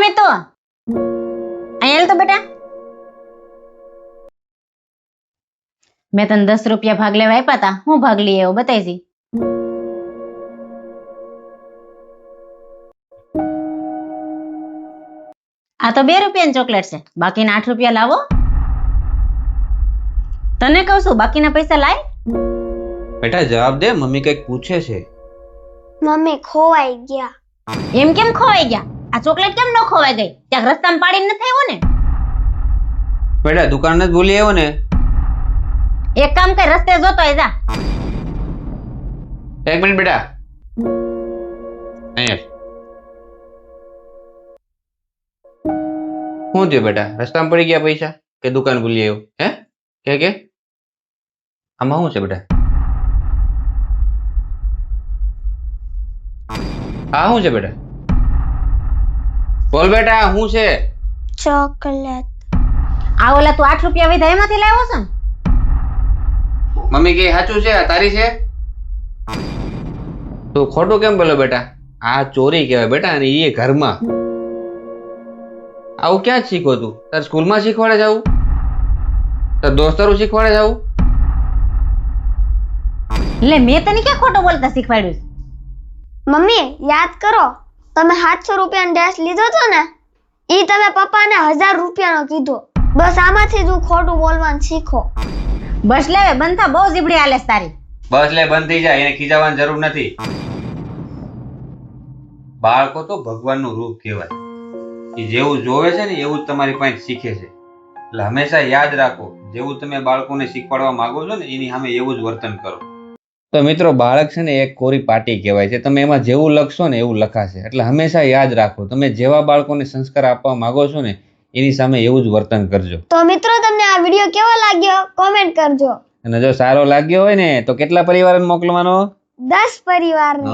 મેં તો અહીંયા તો બેટા મેં તને 10 રૂપિયા ભાગ લેવા આપ્યા હતા. હું ભાગ લઈ આવ્યો બતાવી. આ તો 2 રૂપિયાની ચોકલેટ છે. બાકીના 8 રૂપિયા લાવો. તને કહું છું બાકીના પૈસા લાય. બેટા જવાબ દે, મમ્મી કઈક પૂછે છે. મમ્મી ખોવાઈ ગયા. એમ કેમ ખોવાઈ ગયા? આ ચોકલેટ કેમ ન ખોવાઈ ગઈ? ત્યાં રસ્તામાં પાડીને નથી આવ્યો ને? બેટા દુકાન જ ભૂલી આવ્યો ને. એક કામ કર, રસ્તે જોતો હોય જા. એક મિનિટ બેટા, અહીંયા શું થયું બેટા? રસ્તામાં પડી ગયા પૈસા કે દુકાન ભૂલી આવ્યો? હે કે આમાં શું છે બેટા? આ શું છે બેટા? બોલ બેટા શું છે? ચોકલેટ. આ ઓલા તું 8 રૂપિયા વધ્યા એમાંથી લાવ્યો છે ને? મમ્મી કે સાચું છે? આ તારી છે? તું ખોટું કેમ બોલો બેટા? આ ચોરી કહેવાય બેટા, અને એ ઘરમાં. આવું ક્યાં જ શીખો તું? તાર સ્કૂલમાં શીખવાડે છે આવું? તાર દોસ્તારું શીખવાડે છે આવું? એટલે મેં તને ક્યાં ખોટું બોલતા શીખવાડ્યું? મમ્મી યાદ કરો, તમે 700 રૂપિયાનો ડ્રેસ લીધો હતો ને, ઈ તમે પપ્પાને 1000 રૂપિયાનો કીધો. બસ આમાંથી જ હું ખોટું બોલવાનું શીખો. બસ લેવે બંધ થા, બહુ જીબડી હાલે છે તારી. બસ લે, બંધ થઈ જાય, એને ખીજાવવાની જરૂર નથી. બાળકો તો ભગવાનનું રૂપ કહેવાય. એ જેવું જોવે છે ને એવું જ તમારી પાસે શીખે છે. એટલે હંમેશા યાદ રાખો, જેવું તમે બાળકોને શીખવાડવા માંગો છો ને એની સામે એવું જ વર્તન કરો. તો મિત્રો, બાળક છે ને એક કોરી પાટી કહેવાય છે. તમે એમાં જેવું લખશો ને એવું લખાશે. એટલે હંમેશા યાદ રાખો, તમે જેવા બાળકોને સંસ્કાર આપવા માંગો છો ને એની સામે એવું જ વર્તન કરજો. તો મિત્રો તમને આ વિડીયો કેવો લાગ્યો કોમેન્ટ કરજો. અને જો સારો લાગ્યો હોય ને તો કેટલા પરિવારને મોકલવાનો? 10 પરિવારને.